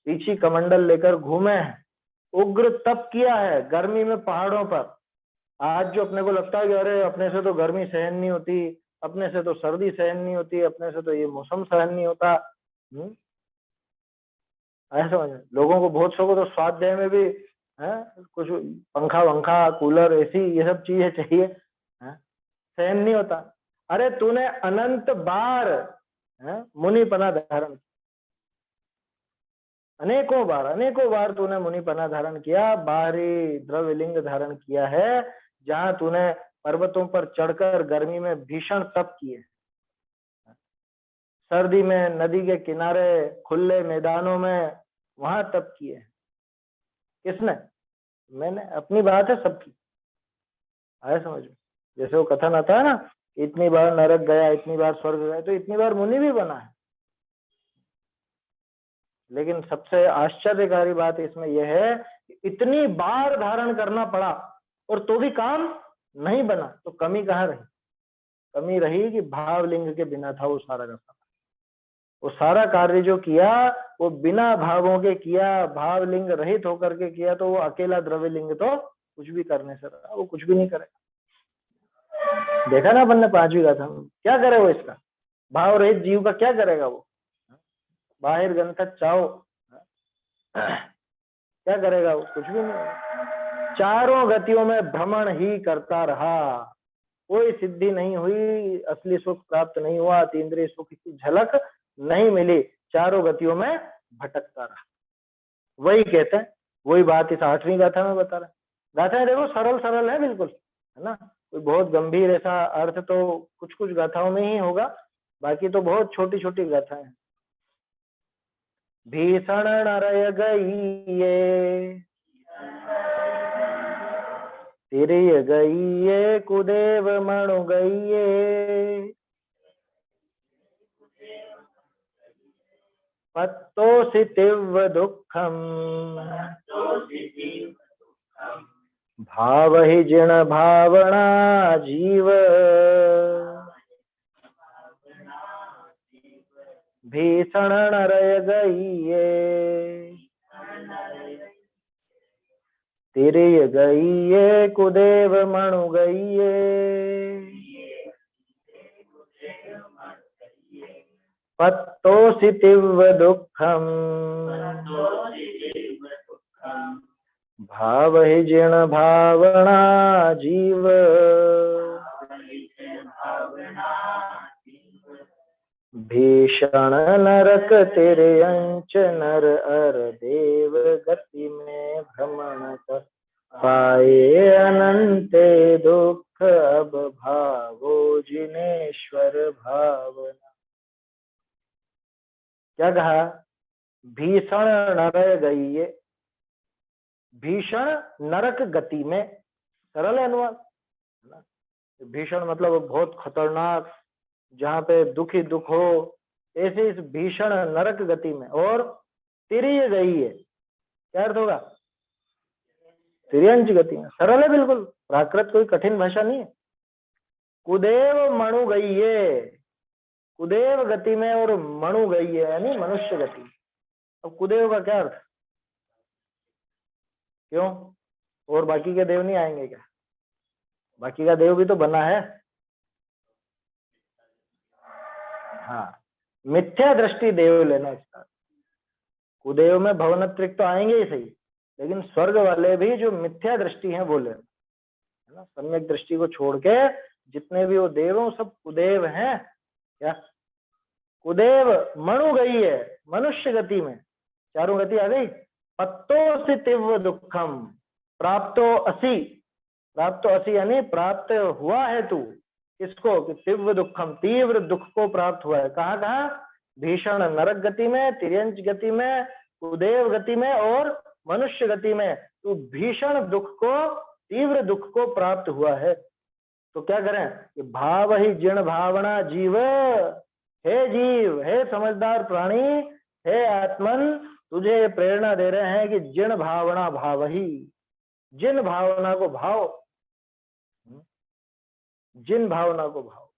पीछी कमंडल लेकर घूमे हैं, उग्र तप किया है गर्मी में पहाड़ों पर। आज जो अपने को लगता है कि अरे अपने से तो गर्मी सहन नहीं होती, अपने से तो सर्दी सहन नहीं होती, अपने से तो ये मौसम सहन नहीं होता, ऐसा लोगों को बहुत शौक, तो स्वाध्याय में भी है कुछ पंखा वंखा कूलर एसी ये सब चीजें चाहिए, सहन नहीं होता। अरे तूने अनंत बार मुनिपना धारण, अनेकों बार तूने मुनिपना धारण किया, बाहरी द्रव्य लिंग धारण किया है, जहां तूने पर्वतों पर चढ़कर गर्मी में भीषण तप किए, सर्दी में नदी के किनारे खुले मैदानों में वहां तप किए। किसने, मैंने, अपनी बात है सबकी, आया समझ में। जैसे वो कथन आता है ना, इतनी बार नरक गया, इतनी बार स्वर्ग गया, तो इतनी बार मुनि भी बना है। लेकिन सबसे आश्चर्यकारी बात इसमें यह है कि इतनी बार धारण करना पड़ा और तो भी काम नहीं बना। तो कमी कहाँ रही, कमी रही कि भावलिंग के बिना था वो सारा का सारा। वो सारा कार्य जो किया वो बिना भावों के किया, भावलिंग रहित होकर के किया, तो वो अकेला द्रव्य लिंग तो कुछ भी करने से रहा, वो कुछ भी नहीं करेगा। देखा ना अपन ने पांचवी गाथा में, क्या करे वो, इसका भाव रहित जीव का क्या करेगा वो, बाहिर गंथक चाहो क्या करेगा वो, कुछ भी नहीं। चारों गतियों में भ्रमण ही करता रहा, कोई सिद्धि नहीं हुई, असली सुख प्राप्त नहीं हुआ, अतीन्द्रिय सुख की झलक नहीं मिली, चारों गतियों में भटकता रहा। वही कहते हैं, वही बात इस आठवीं गाथा में बता रहे हैं। गाथाएं देखो सरल सरल है बिल्कुल, है ना, कोई बहुत गंभीर ऐसा अर्थ तो कुछ कुछ गाथाओं में ही होगा, बाकी तो बहुत छोटी छोटी गाथाएं हैं। भीषण नरय गई ये, तिरिय गई ये, कुदेव मणु गई ये, पत्तोषि तीव्र दुःखम, भाव ही जिण भावना जीव, भीषण नरय गई ये, तिरिय गई ये, कुदेव मणु गई ये, पत्तोषि तीव्र दुःखम, भाव ही जिण भावना जीव, भीषण नरक तेरे अंच नर अर देव, गति में भ्रमण कर पाए अनंत दुख, अब भावो जिनेश्वर भावना। क्या कहा, भीषण नरक गई ये, भीषण नरक गति में, सरल अनुवाद। भीषण मतलब बहुत खतरनाक, जहां पे दुख ही दुख हो, ऐसे इस भीषण नरक गति में। और तिरिय गई है, क्या अर्थ होगा, तिर्यंच गति में, सरल है बिल्कुल, प्राकृत कोई कठिन भाषा नहीं है। कुदेव मणु गई है, कुदेव गति में और मणु गई है यानी मनुष्य गति। अब कुदेव का क्या अर्थ? क्यों? और बाकी के देव नहीं आएंगे क्या? बाकी का देव भी तो बना है। हाँ, मिथ्या दृष्टि देव लेना इसका। कुदेव में भवनत्रिक तो आएंगे ही सही, लेकिन स्वर्ग वाले भी जो मिथ्या दृष्टि है वो लेना, है ना। सम्यक दृष्टि को छोड़ के जितने भी वो देव हैं सब कुदेव हैं। क्या? कुदेव मणु गई है मनुष्य गति में, चारों गति आ गई। पत्तो से तीव्र दुखम प्राप्तो असि, प्राप्तो असि यानी प्राप्त हुआ है तू। किसको? कि तीव्र दुखम, तीव्र दुख को प्राप्त हुआ है। कहाँ कहाँ? भीषण नरक गति में, तिर्यंच गति में, कुदेव गति में और मनुष्य गति में तू भीषण दुख को, तीव्र दुख को प्राप्त हुआ है। तो क्या करें? कि भाव ही जिण भावना जीव, हे जीव, हे समझदार प्राणी, हे आत्मन, तुझे प्रेरणा दे रहे हैं कि जिण भावना भाव ही, जिन भावना को भाव, जिन भावना को भाव।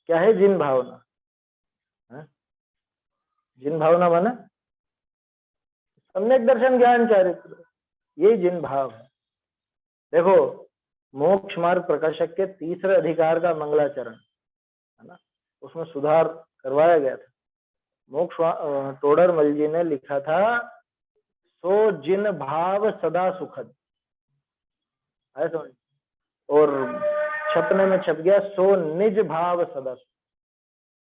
क्या है जिन भावना? जिन भावना माना सम्यक दर्शन ज्ञान चारित्र, ये जिन भाव है। देखो मोक्ष मार्ग प्रकाशक के तीसरे अधिकार का मंगलाचरण है ना, उसमें सुधार करवाया गया था। मोक्ष टोडरमल जी ने लिखा था, सो जिन भाव सदा सुखद, है समझ। और छपने में छप गया, सो निज भाव सदा सुखद।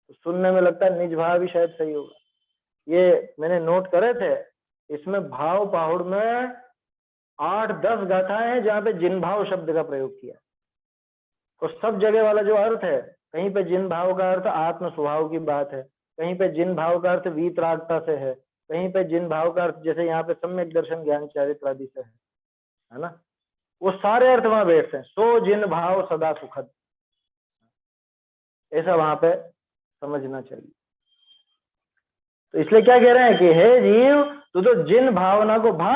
तो सुनने में लगता है निज भाव भी शायद सही होगा। ये मैंने नोट करे थे, इसमें भाव पहाड़ में 8-10 गाथाएं हैं जहाँ पे जिन भाव शब्द का प्रयोग किया। तो सब जगह वाला जो अर्थ है, कहीं पे जिन भाव का अर्थ आत्म स्वभाव की बात है, कहीं पे जिन भाव का अर्थ वीतरागता से है, कहीं पे जिन भाव का अर्थ जैसे यहाँ पे सम्यक दर्शन ज्ञान चारित्र आदि से है ना, वो सारे अर्थ वहां बैठते हैं। सो जिन भाव सदा सुखद, ऐसा वहां पे समझना चाहिए। तो इसलिए क्या कह रहे हैं कि हे जीव, तू तो जिन भावना को भा।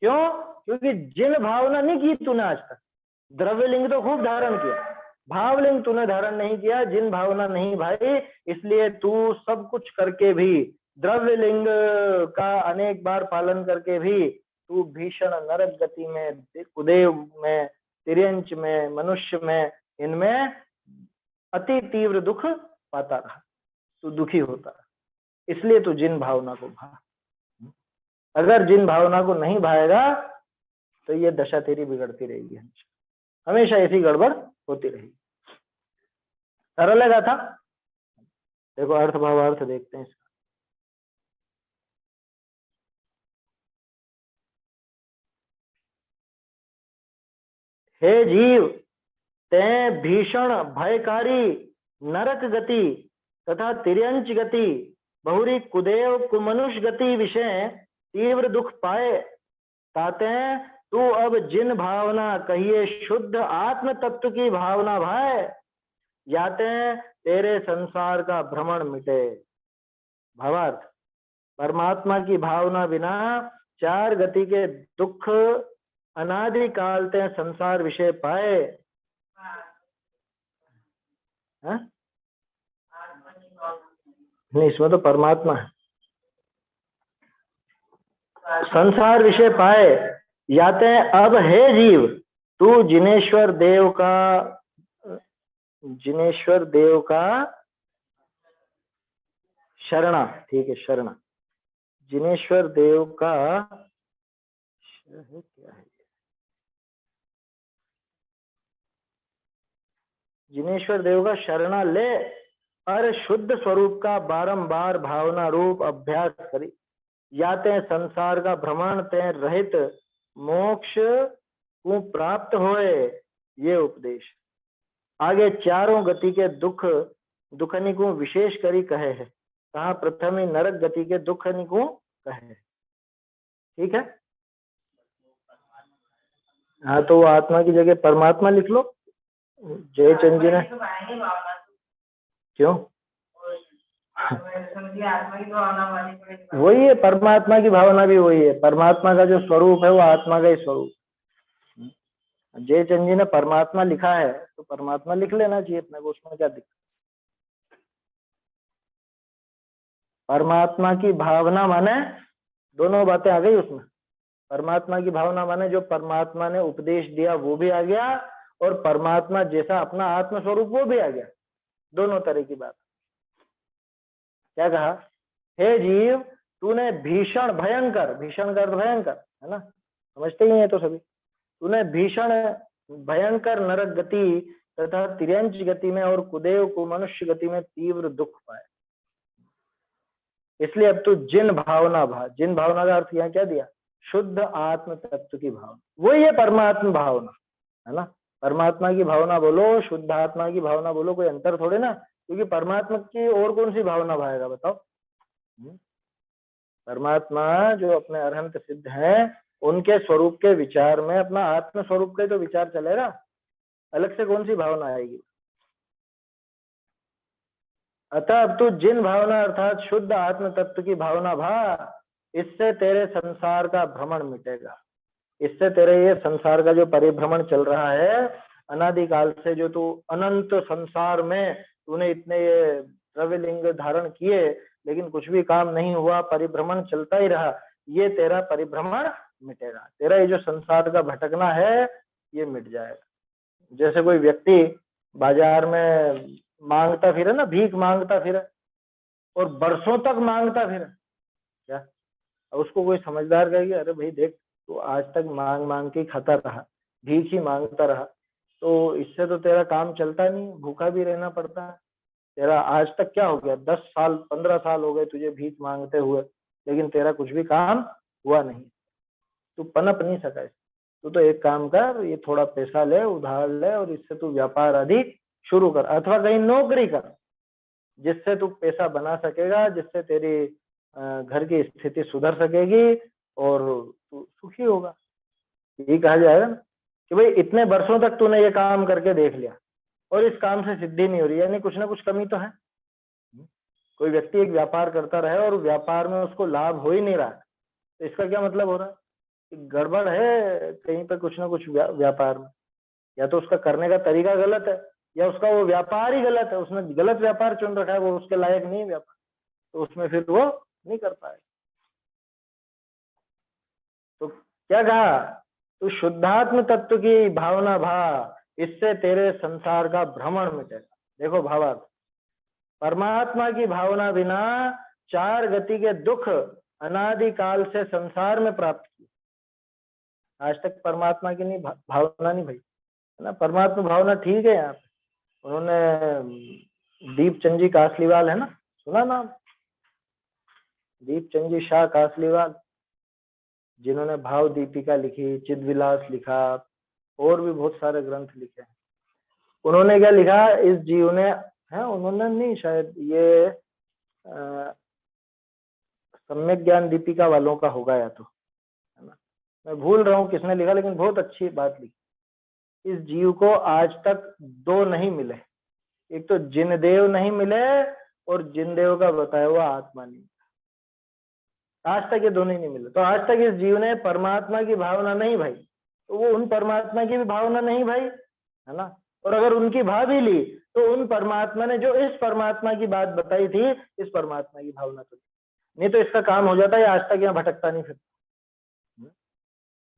क्यों? क्योंकि जिन भावना नहीं की तूने आज तक। द्रव्यलिंग तो खूब धारण किया, भावलिंग तूने धारण नहीं किया, जिन भावना नहीं भाई। इसलिए तू सब कुछ करके भी, द्रव्यलिंग का अनेक बार पालन करके भी तू भीषण नरक गति में, कुदेव में, तिर्यंच में, मनुष्य में, इनमें अति तीव्र दुख पाता रहा, तू दुखी होता रहा। इसलिए तू जिन भावना को भा। अगर जिन भावना को नहीं भाएगा तो ये दशा तेरी बिगड़ती रहेगी, हमेशा ऐसी गड़बड़ होती रहेगी। सरल लगा था। देखो अर्थ भावार्थ देखते हैं इसका। हे जीव, ते भीषण भयकारी नरक गति तथा तिर्यंच गति बहुरी कुदेव कुमनुष्य गति विषय तीव्र दुख पाए, ताते तू अब जिन भावना कहिए शुद्ध आत्म तत्व की भावना भाए, याते तेरे संसार का भ्रमण मिटे। भावार्थ, परमात्मा की भावना बिना 4 गति के दुख अनादि काल ते संसार विषय पाए। हाँ? नहीं, इसमें तो परमात्मा है। संसार विषय पाए, याते अब हे जीव, तू जिनेश्वर देव का शरणा, ठीक है, शरणा, जिनेश्वर देव का क्या है, जिनेश्वर देव का शरणा ले और शुद्ध स्वरूप का बारंबार भावना रूप अभ्यास करी, याते संसार का भ्रमण ते रहित मोक्ष को प्राप्त होए। ये उपदेश आगे चारों गति के दुखनी को विशेष करी कहे है। कहा? प्रथम ही नरक गति के दुखनी को कहे। ठीक है। हाँ, तो वो आत्मा की जगह परमात्मा लिख लो। जयचंद जी ने क्यों? वही है, परमात्मा की भावना भी वही है। परमात्मा का जो स्वरूप है वो आत्मा का ही स्वरूप। जयचंद जी ने परमात्मा लिखा है तो परमात्मा लिख लेना चाहिए अपने को, उसमें क्या दिक्कत। परमात्मा की भावना माने दोनों बातें आ गई उसमें। परमात्मा की भावना माने जो परमात्मा ने उपदेश दिया वो भी आ गया, और परमात्मा जैसा अपना आत्म स्वरूप वो भी आ गया। दोनों तरह की बात। क्या कहा? हे जीव, तूने भीषण भयंकर, भीषण का अर्थ भयंकर है ना, समझते ही है तो सभी। तूने भीषण भयंकर नरक गति तथा तिर्यंच गति में और कुदेव को मनुष्य गति में तीव्र दुख पाए। इसलिए अब तू जिन भावना भा, जिन भावना का अर्थ यहाँ क्या दिया? शुद्ध आत्म तत्व की भावना, वही है परमात्मा भावना, है ना। परमात्मा की भावना बोलो, शुद्ध आत्मा की भावना बोलो, कोई अंतर थोड़े ना, क्योंकि परमात्मा की और कौन सी भावना भाएगा बताओ? परमात्मा जो अपने अरहंत सिद्ध हैं, उनके स्वरूप के विचार में अपना आत्म स्वरूप के तो विचार चलेगा, अलग से कौन सी भावना आएगी? अतः अब तू जिन भावना अर्थात शुद्ध आत्म तत्व की भावना भा, इससे तेरे संसार का भ्रमण मिटेगा। इससे तेरे ये संसार का जो परिभ्रमण चल रहा है अनादिकाल से, जो तू अनंत संसार में तूने इतने ये द्रव्यलिंग धारण किए लेकिन कुछ भी काम नहीं हुआ, परिभ्रमण चलता ही रहा, ये तेरा परिभ्रमण मिटेगा। तेरा ये जो संसार का भटकना है ये मिट जाएगा। जैसे कोई व्यक्ति बाजार में मांगता फिरे ना, भीख मांगता फिरे और बरसों तक मांगता फिरे, क्या उसको कोई समझदार कहेगी अरे भाई देख, तो आज तक मांग मांग के खाता रहा, भीख ही मांगता रहा, तो इससे तो तेरा काम चलता नहीं, भूखा भी रहना पड़ता है। तेरा आज तक क्या हो गया, 10 साल 15 साल हो गए तुझे भीख मांगते हुए, लेकिन तेरा कुछ भी काम हुआ नहीं, तू पनप नहीं सका। तू तो एक काम कर, ये थोड़ा पैसा ले, उधार ले, और इससे तू व्यापार आदि शुरू कर, अथवा कहीं नौकरी कर जिससे तू पैसा बना सकेगा, जिससे तेरी घर की स्थिति सुधर सकेगी और तू सुखी होगा। यही कहा जाएगा ना कि भाई इतने वर्षों तक तूने ये काम करके देख लिया और इस काम से सिद्धि नहीं हो रही, यानी कुछ ना कुछ कमी तो है। कोई व्यक्ति एक व्यापार करता रहे और व्यापार में उसको लाभ हो ही नहीं रहा, तो इसका क्या मतलब हो रहा है कि गड़बड़ है कहीं पे कुछ ना कुछ व्यापार में, या तो उसका करने का तरीका गलत है या उसका वो व्यापार ही गलत है, उसने गलत व्यापार चुन रखा है, वो उसके लायक नहीं है व्यापार, तो उसमें फिर वो नहीं कर पाएगा। तो क्या कहा? तू शुद्धात्म तत्व की भावना भा, इससे तेरे संसार का भ्रमण मिटेगा। देखो भावार्थ, परमात्मा की भावना बिना 4 गति के दुख अनादिकाल से संसार में प्राप्त किए। आज तक परमात्मा की नहीं भावना नहीं भाई, है ना। परमात्मा भावना ठीक है। यहाँ पे उन्होंने दीपचंद जी कासलीवाल है ना, सुना नाम? दीपचंद जी शाह कासलीवाल, जिन्होंने भाव दीपिका लिखी, चिद्विलास लिखा, और भी बहुत सारे ग्रंथ लिखे हैं। उन्होंने क्या लिखा? इस जीव ने, है उन्होंने नहीं, शायद ये सम्यक ज्ञान दीपिका वालों का होगा या तो, है ना, मैं भूल रहा हूँ किसने लिखा, लेकिन बहुत अच्छी बात लिखी। इस जीव को आज तक 2 नहीं मिले, एक तो जिनदेव नहीं मिले और जिनदेव का बताया हुआ आत्मा नहीं, आज तक ये दोनों ही नहीं मिले। तो आज तक इस जीव ने परमात्मा की भावना नहीं भाई, तो वो उन परमात्मा की भी भावना नहीं भाई, है ना। और अगर उनकी भाव ही ली तो उन परमात्मा ने जो इस परमात्मा की बात बताई थी, इस परमात्मा की भावना तो नहीं, तो इसका काम हो जाता है आज तक यहाँ भटकता नहीं फिर।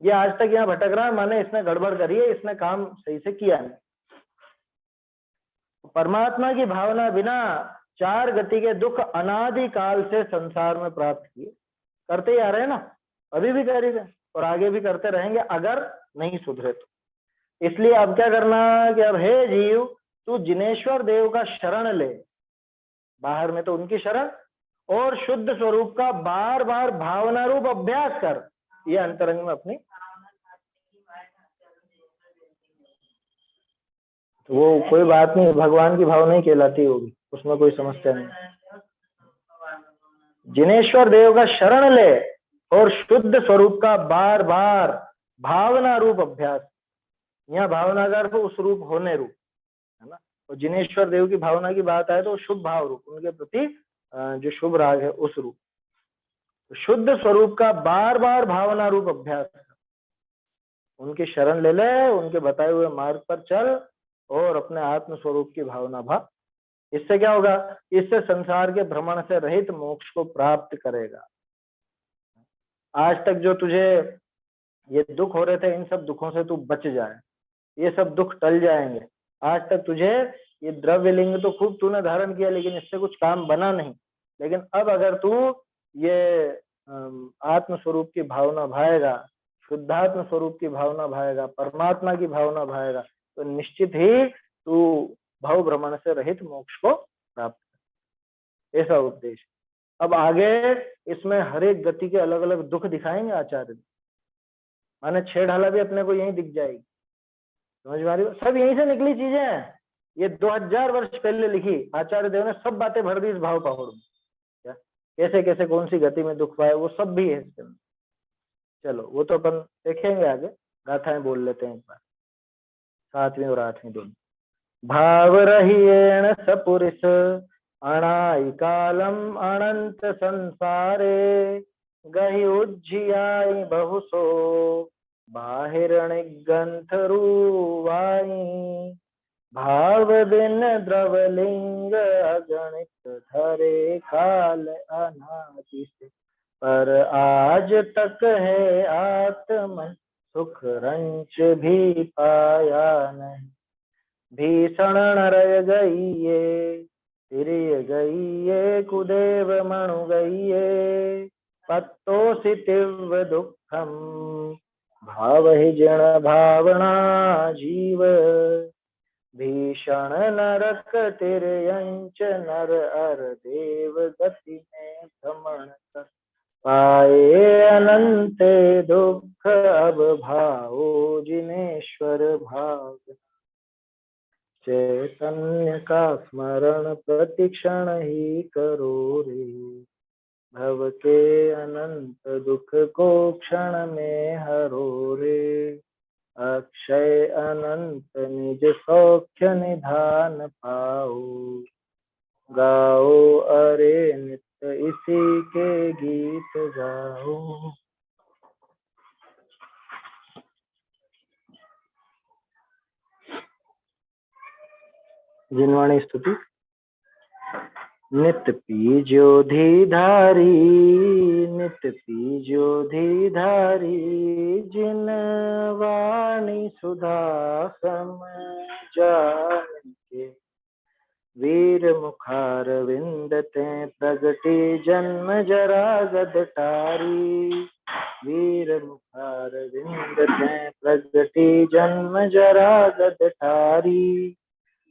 ये आज तक यहाँ भटक रहा है माने इसने गड़बड़ करी है, इसने काम सही से किया नहीं। परमात्मा की भावना बिना 4 गति के दुख अनादिकाल से संसार में प्राप्त किए, करते ही आ रहे हैं ना, अभी भी कर रहे और आगे भी करते रहेंगे अगर नहीं सुधरे तो। इसलिए अब क्या करना कि अब हे जीव, तू जिनेश्वर देव का शरण ले, बाहर में तो उनकी शरण, और शुद्ध स्वरूप का बार बार भावना रूप अभ्यास कर, ये अंतरंग में अपनी। तो वो कोई बात नहीं, भगवान की भावना ही कहलाती होगी, उसमें कोई समस्या नहीं। जिनेश्वर देव का शरण ले और शुद्ध स्वरूप का बार बार भावना रूप अभ्यास। यहाँ भावना का अर्थ उस रूप होने रूप, है ना। और जिनेश्वर देव की भावना की बात आए तो शुभ भाव रूप, उनके प्रति जो शुभ राग है उस रूप। तो शुद्ध स्वरूप का बार बार भावना रूप अभ्यास, उनकी शरण ले ले, उनके बताए हुए मार्ग पर चल और अपने आत्म स्वरूप की भावना भा। इससे क्या होगा, इससे संसार के भ्रमण से रहित मोक्ष को प्राप्त करेगा। आज तक जो तुझे ये दुख हो रहे थे, इन सब दुखों से तू बच जाए, ये सब दुख टल जाएंगे। आज तक तुझे ये द्रव्य लिंग तो खूब तूने धारण किया, लेकिन इससे कुछ काम बना नहीं। लेकिन अब अगर तू ये आत्म स्वरूप की भावना भाएगा, शुद्धात्म स्वरूप की भावना भाएगा, परमात्मा की भावना भाएगा, तो निश्चित ही तू भव भ्रमण से रहित मोक्ष को प्राप्त कर। ऐसा उपदेश। अब आगे इसमें हर एक गति के अलग अलग दुख दिखाएंगे आचार्य, माने छेड़ाला भी अपने को यही दिख जाएगी। समझ में आ रही हो? सब यहीं से निकली चीजें हैं। ये 2000 वर्ष पहले लिखी आचार्य देव ने सब बातें भर दी इस भाव पहाड़ में। क्या कैसे कैसे कौन सी गति में दुख पाए वो सब भी है इसके अंदर। चलो वो तो अपन देखेंगे आगे, गाथाएं बोल लेते हैं एक बार, 7वीं और 8वीं दोनों। भाव रहिएण सपुरुष अणाई कालम अनंत संसारे, गहि उज्जियाई बहुसो बाहिर निगंथरुवाई, भाव दिन द्रवलिंग अगणित धरे काल अनादि से, पर आज तक है आत्मन सुख रंच भी पाया नहीं, भीषण नरय गईये तिरिय गईये कुदेव मणु गईये, पत्तोसि तीव्र दुखम भाव ही जन भावना जीव, भीषण नरक तिर्यंच नर अर देव गति में भ्रमण कर, पाए अनंत दुख अब भाओ जिनेश्वर भाग, चैतन्य का स्मरण प्रतिक्षण ही करो रे, भव के अनंत दुख को क्षण में हरो रे, अक्षय अनंत निज सौख्य निधान पाओ, गाओ अरे नित्य इसी के गीत गाओ। जिनवाणी स्तुति। नित्य पीजोधी धारी, नित्य पीजोधी धारी, जिन वाणी सुधा सम जान के, वीर मुखार विंदते प्रगति जन्म जरा गद टारी, वीर मुखार विंदते प्रगति जन्म जरा गद टारी,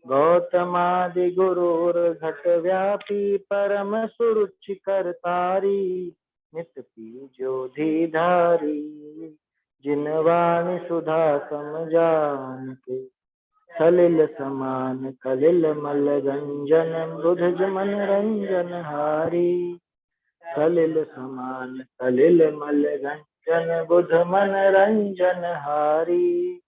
गौतमादि गुरुर घट व्यापी परम सुरुचि करतारी, नित्य पीजोधी धारी, जिन वाणी सुधा सम जान के, सलिल समान कलिल मल गंजन बुधज मन रंजन हारी, सलिल समान कलिल मल गंजन बुध मन रंजन हारी,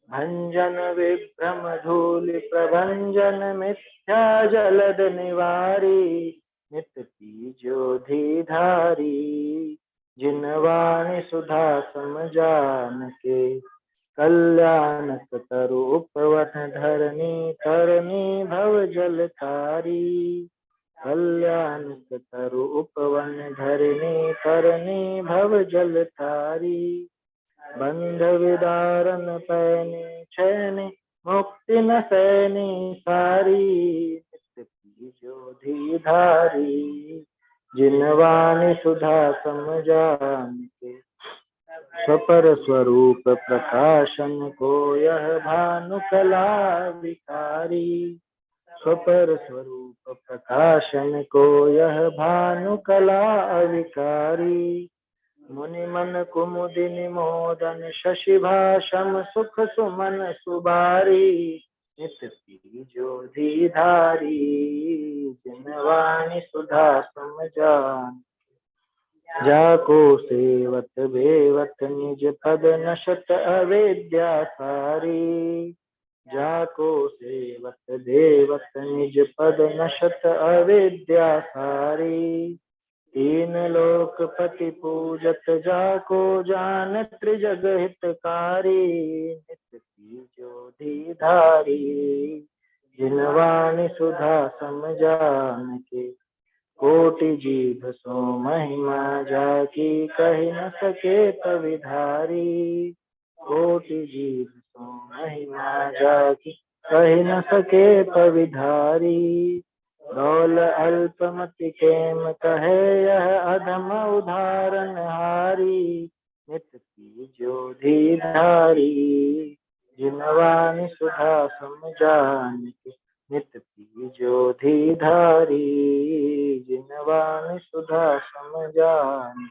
भंजन विभ्रम धूलि प्रभंजन मिथ्या जलद निवारी, नित्य पीजोधी धारी, जिन वाणी सुधा सम जान के, कल्याणक तरु उपवन धरनी तरनी भव जल तारी, कल्याणक तरु उपवन धरनी तरनी भव जल तारी, बंध विदारन पैनी छैनी मुक्ति न सैनी सारी, नित्य पीजोधी धारी, जिन वाणी सुधा सम जान के, स्वपर स्वरूप प्रकाशन को यह भानु कला विकारी, स्वपर स्वरूप प्रकाशन को यह भानु कला अविकारी, मुनि मन कुमुदि निमोदन शशि भाषम सुख सुमन सुबारी, नित्य पीजोधी धारी, जिन वाणी सुधा सम जान, जाको सेवत बेवत निज पद नशत अविद्या सारी, जाको सेवत देवत निज पद नशत अविद्या सारी, तीन लोकपति पूजत जाको जान त्रिजग हितकारी, नित्य पीजोधी धारी, जिनवाणी सुधा समझान के, कोटि जीभ सो महिमा जाकी, कही न सके तविधारी। कोटि जीभ सो महिमा जाकी, कही न सके तविधारी। डोल अल्पमति केम कहे, यह अधम उदाहरण हारी। नित की ज्योति धारी, जिनवाणी सुधा समझान के, नित की ज्योति धारी। जिनवाणी सुधा समझान